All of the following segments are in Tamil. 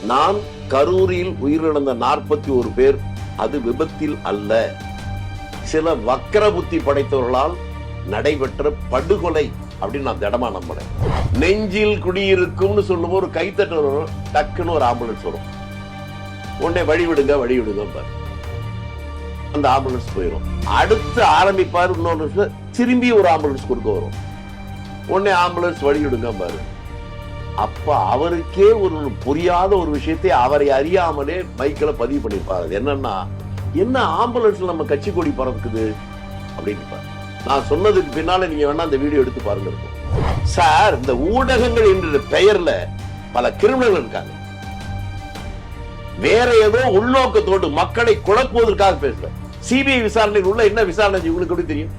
நான் கரூரில் உயிரிழந்த 41 பேர் அது விபத்தில் அல்ல, சில வக்கர புத்தி படைத்தவர்களால் நடைபெற்ற படுகொலை அப்படின்னு நான் திடமா நம்புறேன். நெஞ்சில் குடியிருக்கும்னு சொல்லும் ஒரு கைத்தட்டு வரும், டக்குன்னு ஒரு ஆம்புலன்ஸ் வரும், உடனே வழி விடுங்க அந்த ஆம்புலன்ஸ் போயிடும். அடுத்து ஆரம்பிப்பாரு, இன்னொரு திரும்பி ஒரு ஆம்புலன்ஸ் கொடுக்க வரும், உடனே ஆம்புலன்ஸ் வழி விடுங்க பாரு. அப்ப அவருக்கே ஒரு புரியாத ஒரு விஷயத்தை அவரை அறியாமலே மைக்கில் பதிவு பண்ணிருப்பாரு. என்னன்னா, என்ன ஆம்புலன்ஸ்ல நம்ம கட்சி கொடி பறக்குது அப்படின்னு. நான் சொன்னதுக்கு பின்னால நீங்க வேணா அந்த வீடியோ எடுத்து பாருங்க. சார், இந்த ஊடகங்கள் என்ற பெயர்ல பல கிரிமினல் இருக்காங்க. வேற ஏதோ உள்நோக்கத்தோடு மக்களை குழப்புவதற்காக பேசுறேன். சிபிஐ விசாரணையில் உள்ள என்ன விசாரணை உங்களுக்கு எப்படி தெரியும்?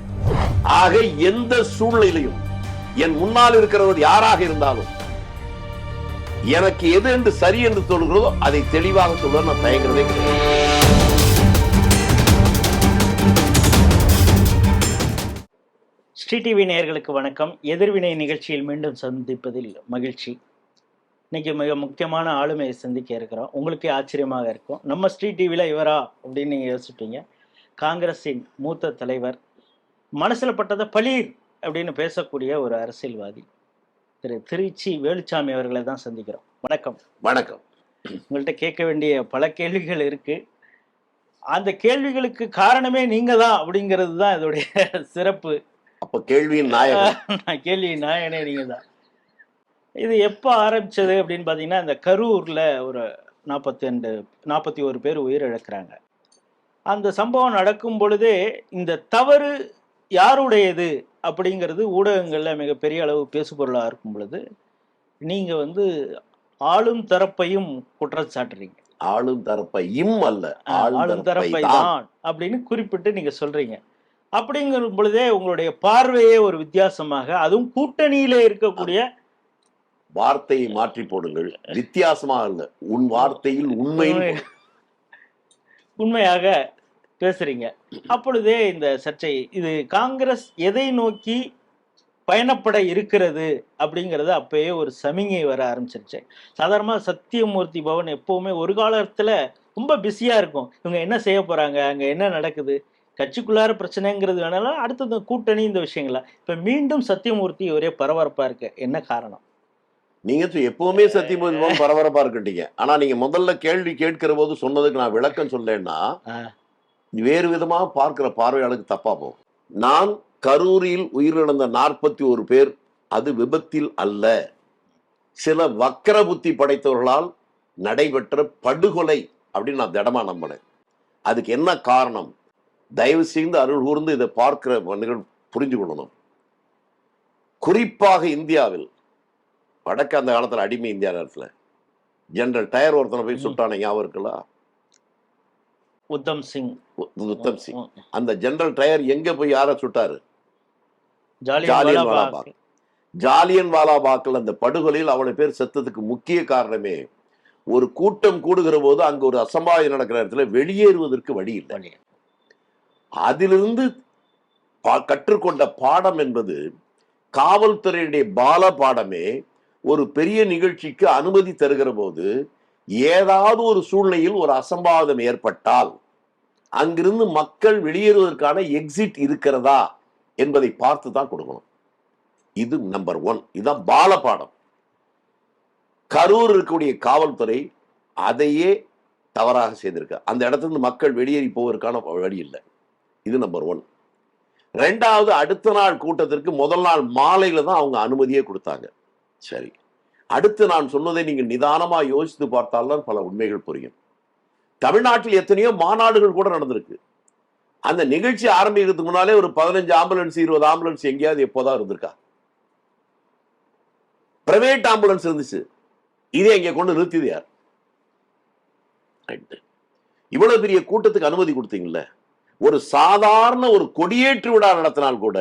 ஆக எந்த சூழ்நிலையிலும் என் முன்னால் இருக்கிறவர் யாராக இருந்தாலும் எனக்கு எது என்று சரி என்று சொல்கிறதோ அதை தெளிவாக சொல்ல நான் தயங்குறதே கிடையாது. ஸ்ரீ டிவி நேயர்களுக்கு வணக்கம். எதிர்வினை நிகழ்ச்சியில் மீண்டும் சந்திப்பதில் மகிழ்ச்சி. இன்னைக்கு மிக முக்கியமான ஆளுமையை சந்திக்க இருக்கிறோம். உங்களுக்கே ஆச்சரியமாக இருக்கும், நம்ம ஸ்ரீ டிவியில் இவரா அப்படின்னு நீங்கள் யோசிப்பீங்க. காங்கிரஸின் மூத்த தலைவர், மனசில் பட்டதை பளீர் அப்படின்னு பேசக்கூடிய ஒரு அரசியல்வாதி திரு திருச்சி வேலுச்சாமி அவர்களை தான் சந்திக்கிறோம். வணக்கம். வணக்கம். உங்கள்கிட்ட கேட்க வேண்டிய பல கேள்விகள் இருக்கு. அந்த கேள்விகளுக்கு காரணமே நீங்க தான் அப்படிங்கிறது தான் இதோடைய சிறப்பு. அப்ப கேள்வியின் நாயகன் கேள்வியின் நாயகனே நீங்க தான். இது எப்போ ஆரம்பிச்சது அப்படின்னு பார்த்தீங்கன்னா, இந்த கரூரில் ஒரு 41 பேர் உயிரிழக்கிறாங்க. அந்த சம்பவம் நடக்கும் பொழுதே இந்த தவறு யாருடையது அப்படிங்கிறது ஊடகங்களில் மிகப்பெரிய அளவு பேசுபொருளாக இருக்கும் பொழுது நீங்கள் ஆளும் தரப்பையும் குற்றம் சாட்டுறீங்க. ஆளும் தரப்பையும் அல்ல, ஆளும் தரப்பை தான் அப்படின்னு குறிப்பிட்டு நீங்கள் சொல்றீங்க. அப்படிங்கிற பொழுதே உங்களுடைய பார்வையே ஒரு வித்தியாசமாக, அதுவும் கூட்டணியில இருக்கக்கூடிய வார்த்தையை மாற்றி போடுங்கள். வித்தியாசமாக இல்ல, உன் வார்த்தையில் உண்மையாக பேசுறீங்க. அப்பொழுதே இந்த சர்ச்சை, இது காங்கிரஸ் எதை நோக்கி பயணப்பட இருக்கிறது அப்படிங்கறது அப்பயே ஒரு சமிங்கை வர ஆரம்பிச்சிருச்சு. சாதாரணமாக சத்தியமூர்த்தி பவன் எப்பவுமே ஒரு காலத்துல ரொம்ப பிஸியா இருக்கும். இவங்க என்ன செய்ய போறாங்க, அங்க என்ன நடக்குது, கட்சிக்குள்ளார பிரச்சனைங்கிறது வேணாலும், அடுத்தது கூட்டணி, இந்த விஷயங்களா. இப்ப மீண்டும் சத்தியமூர்த்தி ஒரே பரபரப்பா இருக்கு. என்ன காரணம்? நீங்க எப்பவுமே சத்தியமூர்த்தி பரபரப்பா இருக்கட்டீங்க. ஆனா நீங்க முதல்ல கேள்வி கேட்கிற போது சொன்னதுக்கு நான் விளக்கம் சொல்லேன்னா வேறு விதமாக பார்க்கிற பார்வையாளருக்கு தப்பா போகும். நான் கரூரில் உயிரிழந்த 41 பேர் அது விபத்தில் அல்ல, சில வக்கர புத்தி படைத்தவர்களால் நடைபெற்ற படுகொலை அப்படின்னு நான் திடமா நம்பினேன். அதுக்கு என்ன காரணம்? தயவு செய்து அருள் கூர்ந்து இதை பார்க்கிற புரிஞ்சு கொள்ளணும். குறிப்பாக இந்தியாவில், வடக்கு அந்த காலத்துல அடிமை இந்தியா நேரத்துல ஜெனரல் டயர் ஒருத்தனை போய் சுட்டான ஞாபகம் இருக்குல்ல? உத்தம் சிங். அந்த ஜெனரல் டயர் எங்க போய் யார சுட்டாரு? ஜாலியன் வாலாபாக்ல அந்த படுகொலையில் அவ்வளவு பேர் செத்ததுக்கு முக்கிய காரணமே, ஒரு கூட்டம் கூடுகிற போது அங்க ஒரு அசம்பாவிதம் நடக்கிற இடத்துல வெளியேறுவதற்கு வழி இல்லை. அதிலிருந்து கற்றுக்கொண்ட பாடம் என்பது காவல்துறையுடைய பால பாடமே. ஒரு பெரிய நிகழ்ச்சிக்கு அனுமதி தருகிற போது ஏதாவது ஒரு சூழ்நிலையில் ஒரு அசம்பாவிதம் ஏற்பட்டால் அங்கிருந்து மக்கள் வெளியேறுவதற்கான எக்ஸிட் இருக்கிறதா என்பதை பார்த்து தான் கொடுக்கணும். இது நம்பர் 1. இதுதான் பால பாடம். கரூர் இருக்கக்கூடிய காவல்துறை அதையே தவறாக செய்திருக்க. அந்த இடத்துல மக்கள் வெளியேறி போவதற்கான வழி இல்லை. இது நம்பர் 1. 2வது, அடுத்த நாள் கூட்டத்திற்கு முதல் நாள் மாலையில தான் அவங்க அனுமதியே கொடுத்தாங்க. சரி, அடுத்து நான் சொன்னதை நீங்கள் நிதானமா யோசித்து பார்த்தால்தான் பல உண்மைகள் புரியும். தமிழ்நாட்டில் எத்தனையோ மாநாடுகள் கூட நடந்திருக்கு. அந்த நிகழ்ச்சி ஆரம்பிக்கிறதுக்கு முன்னாலே ஒரு 15 ஆம்புலன்ஸ் 20 ஆம்புலன்ஸ் எங்கேயாவது எப்போதான் இருந்திருக்கா? பிரைவேட் ஆம்புலன்ஸ் இருந்துச்சு, இதே இங்க கொண்டு நிறுத்தியது யார்? இவ்வளவு பெரிய கூட்டத்துக்கு அனுமதி கொடுத்தீங்கல்ல. ஒரு சாதாரண ஒரு கொடியேற்று விழா நடத்தினால் கூட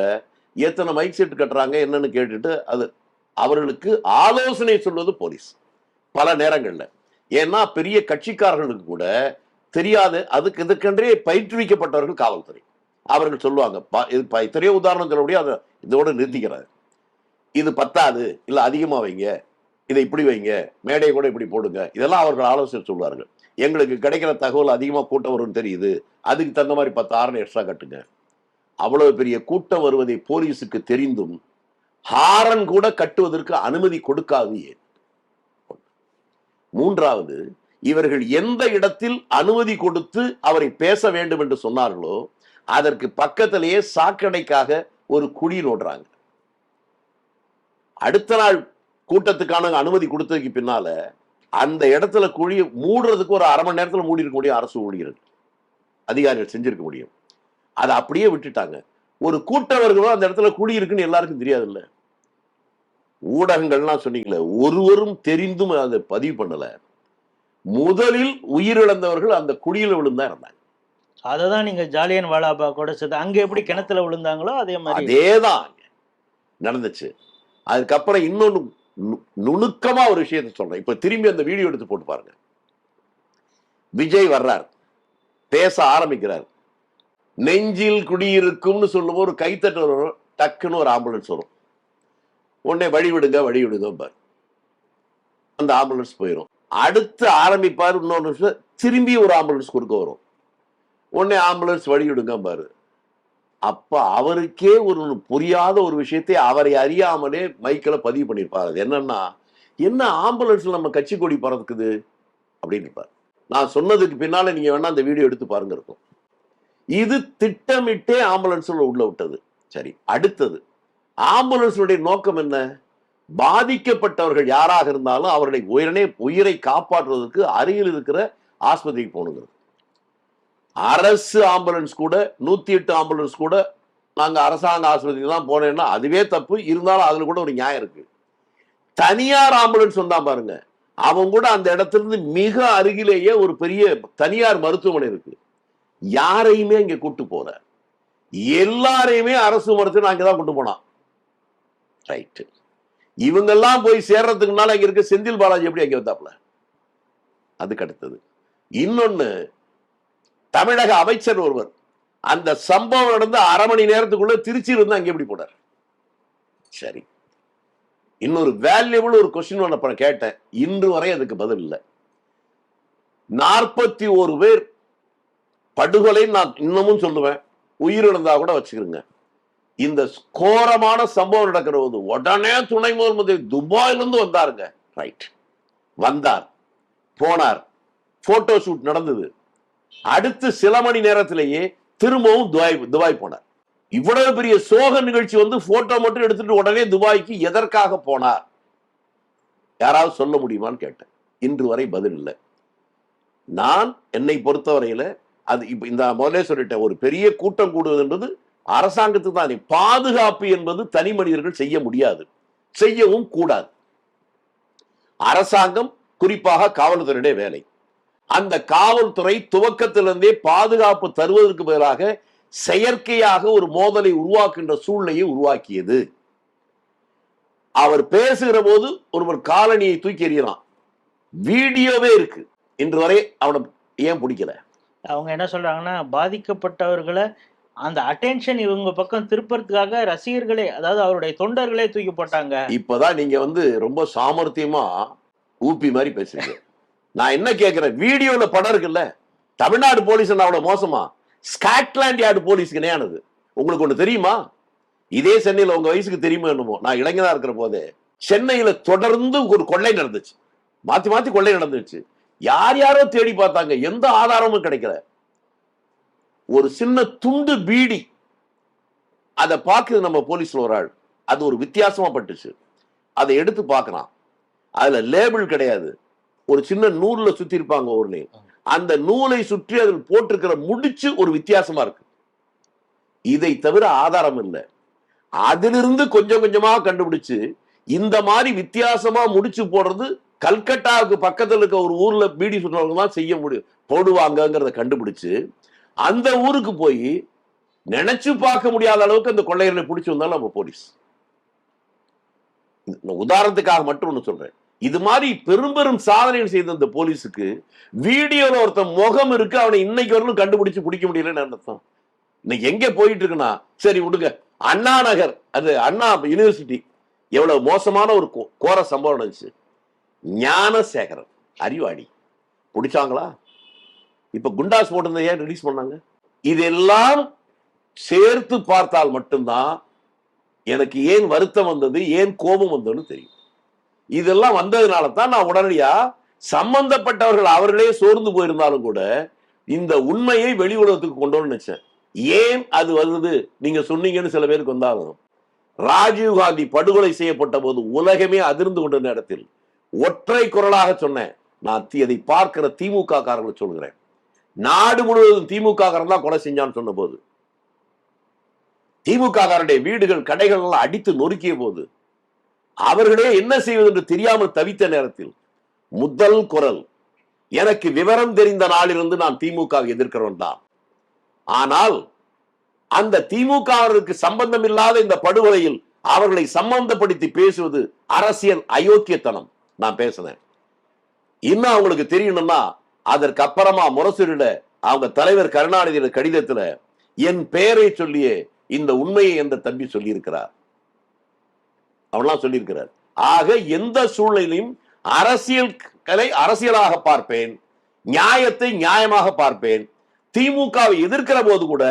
எத்தனை மைக் செட் கட்டுறாங்க என்னன்னு கேட்டுட்டு அது அவர்களுக்கு ஆலோசனை சொல்வது போலீஸ் பல நேரங்கள்ல. ஏன்னா பெரிய கட்சிக்காரர்களுக்கு கூட தெரியாது, அதுக்கு இதுக்கென்றே பயிற்றுவிக்கப்பட்டவர்கள் காவல்துறை. அவர்கள் சொல்லுவாங்க, எத்தனையோ உதாரணம் சொல்ல முடியும், அதை இதோட நிறுத்திக்கிறாரு, இது பத்தாது, இல்ல அதிகமா வைங்க, இதை இப்படி வைங்க, மேடையை கூட இப்படி போடுங்க, இதெல்லாம் அவர்கள் ஆலோசனை சொல்வார்கள். எங்களுக்கு கிடைக்கிற தகவல் அதிகமாக கூட்டம் வரும்னு தெரியுது, அதுக்கு தகுந்த மாதிரி 10 ஆரணை எக்ஸ்ட்ரா கட்டுங்க. அவ்வளவு பெரிய கூட்டம் வருவதை போலீஸுக்கு தெரிந்தும் ஹாரன் கூட கட்டுவதற்கு அனுமதி கொடுக்காது ஏன்? மூன்றாவது, இவர்கள் எந்த இடத்தில் அனுமதி கொடுத்து அவரை பேச வேண்டும் என்று சொன்னார்களோ அதற்கு பக்கத்திலேயே சாக்கடைக்காக ஒரு குழி நோடுறாங்க. அடுத்த நாள் கூட்டத்துக்கான அனுமதி கொடுத்ததுக்கு பின்னால அந்த இடத்துல குழி மூடுறதுக்கு ஒரு அரை மணி நேரத்தில் மூடி இருக்க முடியும். அரசு ஊழியர்கள் அதிகாரிகள் செஞ்சிருக்க முடியும். அதை அப்படியே விட்டுட்டாங்க. ஒரு கூட்டம் வருகிறோம், அந்த இடத்துல குழி இருக்குன்னு எல்லாருக்கும் தெரியாது இல்ல. ஊடகங்கள்லாம் சொன்னீங்களே, ஒருவரும் தெரிந்தும் அதை பதிவு பண்ணல. முதலில் உயிரிழந்தவர்கள் அந்த குழியில விழுந்தா இருந்தாங்க. அததான் நீங்க ஜாலியன் வாலாபாக் கூட சேர்த்து அங்க எப்படி கிணத்துல விழுந்தாங்களோ அதே மாதிரி அதேதான் நடந்துச்சு. அதுக்கப்புறம் இன்னொன்னு நுணுக்கமா ஒரு விஷயத்தை சொல்றேன். இப்ப திரும்பி அந்த வீடியோ எடுத்து போட்டு பாருங்க. விஜய் வர்றார், பேச ஆரம்பிக்கிறார். நெஞ்சில் குடியிருக்கும்னு சொல்லும் ஒரு கைத்தட்டு வரும், டக்குன்னு ஒரு ஆம்புலன்ஸ் வரும். உடனே வழி விடுங்க வழி விடுங்க பாரு, அந்த ஆம்புலன்ஸ் போயிடும். அடுத்து ஆரம்பிப்பார், இன்னொரு நிமிஷம் திரும்பி ஒரு ஆம்புலன்ஸ் குறுக்க வரும். உடனே ஆம்புலன்ஸ் வழி விடுங்க பாரு. அப்ப அவருக்கே ஒரு புரியாத ஒரு விஷயத்தை அவரை அறியாமலே மைக்கில் பதிவு பண்ணியிருப்பார். அது என்னன்னா, என்ன ஆம்புலன்ஸ்ல நம்ம கட்சி கொடி பறக்குது அப்படின்னு இருப்பார். நான் சொன்னதுக்கு பின்னால நீங்க வேணா அந்த வீடியோ எடுத்து பாருங்க இருக்கும். இது திட்டமிட்டே ஆம்புலன்ஸ்ல உள்ள விட்டது. சரி, அடுத்தது ஆம்புலன்ஸுடைய நோக்கம் என்ன? பாதிக்கப்பட்டவர்கள் யாராக இருந்தாலும் அவர்களை உயிரை காப்பாற்றுவதற்கு அருகில் இருக்கிற ஆஸ்பத்திரிக்கு போகணுங்கிறது. அரசு ஆம்புலன்ஸ் கூட 108 ஆம்புலன்ஸ் கூட நாங்க அரசாங்க ஆஸ்பத்திரிக்கு தான் போனேன்னா அதுவே தப்பு. இருந்தாலும் அதுல கூட ஒரு நியாயம் இருக்கு. தனியார் ஆம்புலன்ஸ் வந்தா பாருங்க, அவங்க கூட அந்த இடத்திலிருந்து மிக அருகிலேயே ஒரு பெரிய தனியார் மருத்துவமனை இருக்கு. யாரையுமே இங்க கூட்டு போற, எல்லாரையுமே அரசு மருத்துவமனை அங்கதான் கூட்டு போனான். ரைட், இவங்கெல்லாம் போய் சேர்றதுக்கு முன்னால அங்க இருக்க செந்தில் பாலாஜி எப்படி அங்க வந்தாப்ல? அதுக்கு அடுத்தது இன்னொன்னு, தமிழக அமைச்சர் ஒருவர் அந்த சம்பவம் நடந்து அரை மணி நேரத்துக்குள்ள திருச்சியில் இருந்து அங்கே எப்படி போனார்? சரி, இன்னொரு வேல்யூபிள் ஒரு கொஸ்டின் ஒன்று கேட்டேன், இன்று வரை அதுக்கு பதில் இல்லை. 41 பேர் படுகொலை நான் இன்னமும் சொல்லுவேன், உயிரிழந்தா கூட வச்சுக்கிறேங்க. இந்த கோரமான சம்பவம் நடக்கிற போது உடனே துணை முதல்வர் துபாயிலிருந்து வந்தாருங்க. ரைட், வந்தார், போனார், போட்டோ ஷூட் நடந்தது. அடுத்து சில மணி நேரத்திலேயே திரும்பவும் துபாய் போனார். இவ்வளவு பெரிய சோக நிகழ்ச்சி வந்து போட்டோ மட்டும் எடுத்துட்டு உடனே துபாய்க்கு எதற்காக போனார்? யாராவது சொல்ல முடியுமான்னு கேட்டேன். இன்று வரை பதில் இல்லை. நான் என்னை பொறுத்தவரையில அது இப்ப இந்த முதலே சொல்லிட்டேன், ஒரு பெரிய கூட்டம் கூடுவது என்பது அரசாங்கத்துக்கு தான். பாதுகாப்பு என்பது தனி மனிதர்கள் செய்ய முடியாது, செய்யவும் கூடாது. அரசாங்கம், குறிப்பாக காவல்துறையுடைய வேலை. அந்த காவல்துறை துவக்கத்திலிருந்தே பாதுகாப்பு தருவதற்கு பதிலாக செயற்கையாக ஒரு மோதலை உருவாக்குகின்ற சூழ்நிலையை உருவாக்கியது. அவர் பேசுகிற போது ஒருவர் காலணியை தூக்கி எறியலாம், வீடியோவே இருக்கு. இன்று வரை அவனை ஏன் பிடிக்கல? அவங்க என்ன சொல்றாங்கன்னா, பாதிக்கப்பட்டவர்களை அந்த அட்டென்ஷன் இவங்க பக்கம் திருப்பறதுக்காக ரசிகர்களே, அதாவது அவருடைய தொண்டர்களே தூக்கி போட்டாங்க. இப்பதான் நீங்க ரொம்ப சாமர்த்தியமா ஊப்பி மாதிரி பேசுறீங்க. நான் என்ன கேட்கிறேன், வீடியோல படம் இருக்குல்ல, தமிழ்நாடு போலீஸ் அவ்வளவு மோசமா? ஸ்காட்லாண்ட் யார்டு போலீஸ்க்கு இணையானது. உங்களுக்கு ஒண்ணு தெரியுமா? இதே சென்னையில உங்க வயசுக்கு தெரியுமா என்னமோ, நான் இளைஞனா இருக்கிற போதே சென்னையில தொடர்ந்து ஒரு கொள்ளை நடந்துச்சு, மாத்தி மாத்தி கொள்ளை நடந்துச்சு. யார் யாரோ தேடி பார்த்தாங்க, எந்த ஆதாரமும் கிடைக்கல. ஒரு சின்ன துண்டு பீடி, அதை பார்க்குது நம்ம போலீஸ்ல ஒரு ஆள், அது ஒரு வித்தியாசமா பட்டுச்சு. அதை எடுத்து பார்க்கலாம், அதுல லேபிள் கிடையாது, ஒரு சின்ன நூல்ல சுத்தி இருப்பாங்க ஒரு நேம். அந்த நூலை சுற்றி அதில் போட்டிருக்கிற முடிச்சு ஒரு வித்தியாசமா இருக்கு. இதை தவிர ஆதாரம் இல்லை. அதிலிருந்து கொஞ்சம் கொஞ்சமா கண்டுபிடிச்சு இந்த மாதிரி வித்தியாசமா முடிச்சு போடுறது கல்கட்டாவுக்கு பக்கத்தில் இருக்க ஒரு ஊர்ல பீடி சுற்றுறவங்க தான் செய்ய முடியும், போடுவாங்கிறத கண்டுபிடிச்சு அந்த ஊருக்கு போய் நினைச்சு பார்க்க முடியாத அளவுக்கு அந்த கொள்ளையர்களை பிடிச்சு வந்தாலும் நம்ம போலீஸ். உதாரணத்துக்காக மட்டும் ஒண்ணு சொல்றேன். இது மாதிரி பெரும் பெரும் சாதனைகள் செய்த அந்த போலீஸுக்கு வீடியோல ஒருத்தன் முகம் இருக்கு, அவனை இன்னைக்கு வரலும் கண்டுபிடிச்சு பிடிக்க முடியலன்னு அர்த்தம். இன்னைக்கு எங்க போயிட்டு இருக்குன்னா, சரி விடுங்க, அண்ணா நகர், அது அண்ணா யூனிவர்சிட்டி, எவ்வளவு மோசமான ஒரு கோர சம்பவம் நடந்துச்சு. ஞானசேகரன் அறிவாளி பிடிச்சாங்களா? இப்ப குண்டாஸ் போட்டு ஏன் ரிலீஸ் பண்ணாங்க? இதெல்லாம் சேர்த்து பார்த்தால் மட்டும்தான் எனக்கு ஏன் வருத்தம் வந்தது, ஏன் கோபம் வந்ததுன்னு தெரியும். இதெல்லாம் வந்ததுனால தான் நான் உடனடியா சம்பந்தப்பட்டவர்கள் அவர்களே சோர்ந்து போயிருந்தாலும் கூட இந்த உண்மையை வெளி உலகத்துக்கு கொண்டு வந்து நினைச்சேன். ஏன் அது வருது நீங்க சொன்னீங்கன்னு சில பேருக்கு வந்தாலும், ராஜீவ் காந்தி படுகொலை செய்யப்பட்ட போது உலகமே அதிர்ந்து கொண்ட நேரத்தில் ஒற்றை குரலாக சொன்னேன். நான் அதை பார்க்கிற திமுக காரர்களை சொல்கிறேன், நாடு முழுவதும் திமுக காரன் தான் கொலை செஞ்சான்னு சொன்ன போது, திமுக காரனுடைய வீடுகள் கடைகள் எல்லாம் அடித்து நொறுக்கிய போது, அவர்களே என்ன செய்வது என்று தெரியாமல் தவித்த நேரத்தில் முதல் குரல், எனக்கு விவரம் தெரிந்த நாளிலிருந்து நான் திமுக எதிர்க்கிறவன் தான். ஆனால் அந்த திமுகவிற்கு சம்பந்தம் இல்லாத இந்த படுகொலையில் அவர்களை சம்பந்தப்படுத்தி பேசுவது அரசியல் அயோக்கியத்தனம். நான் பேசினேன். இன்னும் அவங்களுக்கு தெரியணும்னா அதற்கு அப்புறமா முரசொலியில அவங்க தலைவர் கருணாநிதியோட கடிதத்துல என் பெயரை சொல்லியே இந்த உண்மையை என்ற தம்பி சொல்லியிருக்கிறார். அவெல்லாம் சொல்லியிருக்கிறார். ஆக எந்த சூழ்நிலையும் அரசியலை அரசியலாக பார்ப்பேன், நியாயத்தை நியாயமாக பார்ப்பேன். திமுகவை எதிர்க்கிற போது கூட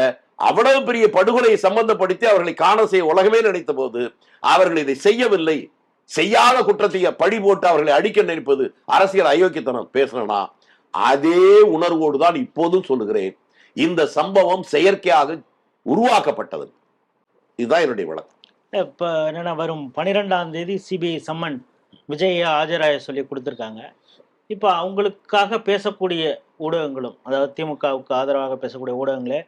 அவ்வளவு பெரிய படுகொலையை சம்பந்தப்படுத்தி அவர்களை காண செய்ய உலகமே நினைத்த போது அவர்கள் இதை செய்யவில்லை, செய்யாத குற்றத்தை பழி போட்டு அவர்களை அடிக்க நினைப்பது அரசியல் அயோக்கியத்தனம் பேசணும்னா அதே உணர்வோடு தான் இப்போதும் சொல்லுகிறேன். இந்த சம்பவம் செயற்கையாக உருவாக்கப்பட்டது. இதுதான் என்னுடைய வழக்கம். இப்ப என்னன்னா, வரும் 12ஆம் தேதி சிபிஐ சம்மன் விஜயை ஆஜராய சொல்லி கொடுத்துருக்காங்க. இப்போ அவங்களுக்காக பேசக்கூடிய ஊடகங்களும், அதாவது திமுகவுக்கு ஆதரவாக பேசக்கூடிய ஊடகங்களே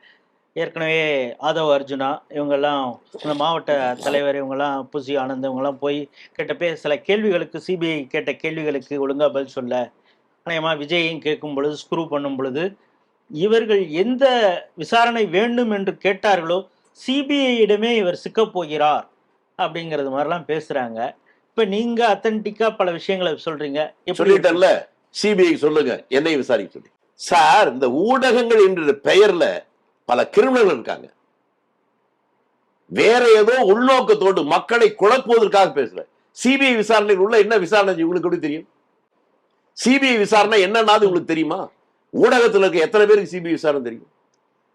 ஏற்கனவே ஆதவ் அர்ஜுனா இவங்கெல்லாம், இந்த மாவட்ட தலைவர் இவங்கெல்லாம், புசி ஆனந்த் இவங்கெல்லாம் போய் கேட்டப்பே சில கேள்விகளுக்கு, சிபிஐ கேட்ட கேள்விகளுக்கு ஒழுங்கா பதில் சொல்ல, அநேகமாக விஜயையும் கேட்கும் பொழுது, ஸ்க்ரூ பண்ணும் பொழுது, இவர்கள் எந்த விசாரணை வேண்டும் என்று கேட்டார்களோ சிபிஐயிடமே இவர் சிக்கப் போகிறார் அப்படிங்கிறது மாதிரிலாம் பேசுறாங்க. இப்ப நீங்க அத்தன்டிக்கா பல விஷயங்களை சொல்றீங்க. சொல்லிட்டேன்ல, சிபிஐ சொல்லுங்க, என்னை விசாரிக்க சொல்லி. சார், இந்த ஊடகங்கள் என்ற பெயர்ல பல கிரிமினல்கள் இருக்காங்க. வேற ஏதோ உள்நோக்கத்தோடு மக்களை குழப்புவதற்காக பேசல. சிபிஐ விசாரணையில் உள்ள என்ன விசாரணை உங்களுக்கு எப்படி தெரியும்? சிபிஐ விசாரணை என்னன்னாது உங்களுக்கு தெரியுமா? ஊடகத்தில் இருக்க எத்தனை பேருக்கு சிபிஐ விசாரணை தெரியும்?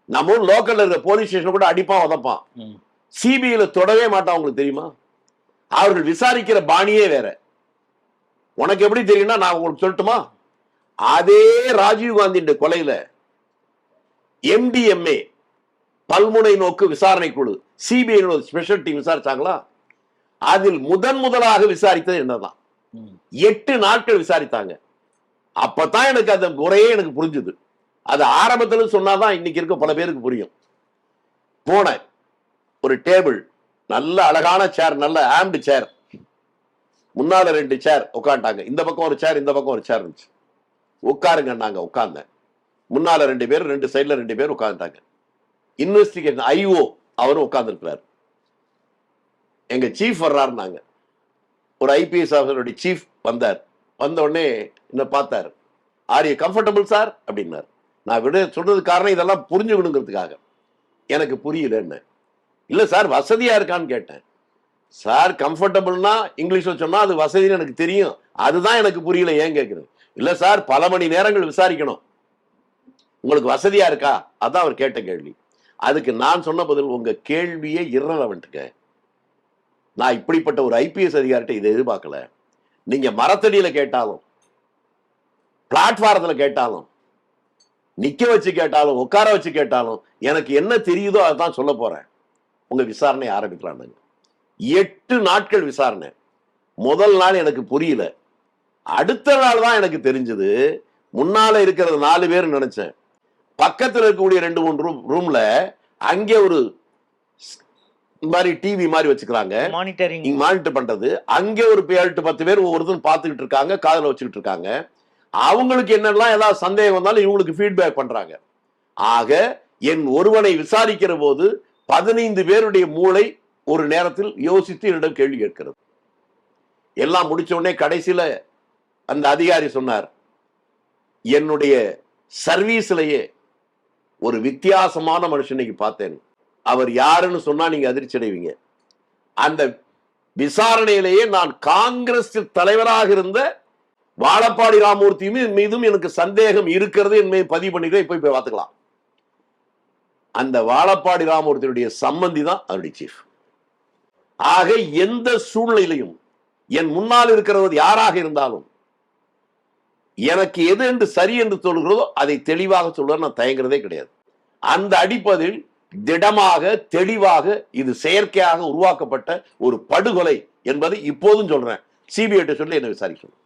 நம்ம லோக்கல்ல இருக்க போலீஸ் ஸ்டேஷன் கூட அடிப்பான் உதப்பான், சிபிஐல தொடவே மாட்டான். உங்களுக்கு தெரியுமா? அவர்கள் விசாரிக்கிற பாணியே வேற. உனக்கு எப்படி தெரியும்னா நான் உங்களுக்கு சொல்லட்டுமா? அதே ராஜீவ் காந்தி கொலையில MDMA பல்முனை நோக்கு விசாரணை குழு சிபிஐ ஸ்பெஷல் டீம் விசாரிச்சாங்களா? அதில் முதலாக விசாரித்தது என்னதான் 8 நாட்கள் விசாரித்தாங்க. அப்பதான் எனக்கு அந்த முறையே எனக்கு புரிஞ்சுது. அது ஆரம்பத்துல சொன்னாதான் இன்னைக்கு இருக்க பல பேருக்கு புரியும். போன ஒரு டேபிள், நல்ல அழகான சேர், நல்ல ஆம்டு சேர், முன்னால 2 சேர் உட்காந்துட்டாங்க. இந்த பக்கம் ஒரு சேர், இந்த பக்கம் ஒரு சேர் இருந்துச்சு. உட்காருங்க, நாங்க உட்கார்ந்தேன். முன்னால 2 பேர், 2 சைட்ல 2 பேர் உட்காந்துட்டாங்க. இன்வெஸ்டிகேஷன் IO அவரும் உட்கார்ந்து இருக்கிறார். எங்க சீஃப் வர்றாருனாங்க. ஒரு IPS ஆஃபீஸருடைய சீஃப் வந்தார். வந்த உடனே என்ன பார்த்தார். ஆர் யூ கம்ஃபர்டபுள் சார் அப்படின்னார். நான் விட சொல்றது காரணம் இதெல்லாம் புரிஞ்சுக்கணுங்கிறதுக்காக. எனக்கு புரியலன்னு. இல்ல சார் வசதியா இருக்கான்னு கேட்டேன். சார் கம்ஃபர்டபுள்னா இங்கிலீஷ்ல சொன்னா அது வசதின்னு எனக்கு தெரியும், அதுதான் எனக்கு புரியல, ஏன் கேட்குறது? இல்ல சார், பல மணி நேரங்கள் விசாரிக்கணும், உங்களுக்கு வசதியா இருக்கா? அதான் அவர் கேட்ட கேள்வி. அதுக்கு நான் சொன்ன பதில், உங்க கேள்வியே இரலவென்ட்ங்க. நான் இப்படிப்பட்ட ஒரு IPS அதிகாரிட்ட இதை எதிர்பார்க்கல. நீங்க மரத்தடியில கேட்டாலும், பிளாட்பாரத்துல கேட்டாலும், நிக்க வச்சு கேட்டாலும், உட்கார வச்சு கேட்டாலும், எனக்கு என்ன தெரியுதோ அதான் சொல்ல போறேன். உங்க விசாரணை ஆரம்பிக்கலாம். 8 நாட்கள் விசாரணை. முதல் நாள் எனக்கு புரியல, அடுத்த நாள் தான் எனக்கு தெரிஞ்சது. முன்னால இருக்கிறது 4 பேர் நினைச்சேன். பக்கத்தில் இருக்கக்கூடிய 2-3 ரூம்ல அங்கே ஒரு மாதிரி டிவி மாதிரி வச்சுக்கிறாங்க, மானிட்டர் பண்றது. அங்கே ஒரு 7-10 பேர் ஒவ்வொருத்தரும் பார்த்துக்கிட்டு இருக்காங்க, காதுல வச்சுக்கிட்டு இருக்காங்க. அவங்களுக்கு என்னெல்லாம் ஏதாவது சந்தேகம் வந்தாலும் இவங்களுக்கு ஃபீட்பேக் பண்றாங்க. ஆக என் ஒருவனை விசாரிக்கிற போது 15 பேருடைய மூளை ஒரு நேரத்தில் யோசித்து என்னிடம் கேள்வி கேட்கிறது. எல்லாம் முடிச்ச உடனே கடைசியில அந்த அதிகாரி சொன்னார், என்னுடைய சர்வீஸ்லயே ஒரு வித்தியாசமான மனுஷனைக்கு பார்த்தேன். அவர் யாருன்னு சொன்னா நீங்க அதிர்ச்சி அடைவீங்க. அந்த விசாரணையிலேயே நான் காங்கிரஸ் தலைவராக இருந்த வாழப்பாடி ராமமூர்த்தியும் மீதும் எனக்கு சந்தேகம் இருக்கிறது என்பதை பதிவு பண்ணிக்கிறேன். இப்ப பார்த்துக்கலாம். அந்த வாழப்பாடி ராமமூர்த்தியுடைய சம்பந்தி தான் அவருடைய சீஃப். ஆக எந்த சூழ்நிலையிலையும் என் முன்னால் இருக்கிறவர் யாராக இருந்தாலும் எனக்கு எது என்று சரி என்று சொல்கிறதோ அதை தெளிவாக சொல்ல நான் தயங்குறதே கிடையாது. அந்த அடிப்படையில் திடமாக தெளிவாக இது செயற்கையாக உருவாக்கப்பட்ட ஒரு படுகொலை என்பதை இப்போதும் சொல்றேன். சிபிஐ சொல்லி என்ன விசாரிக்கணும்.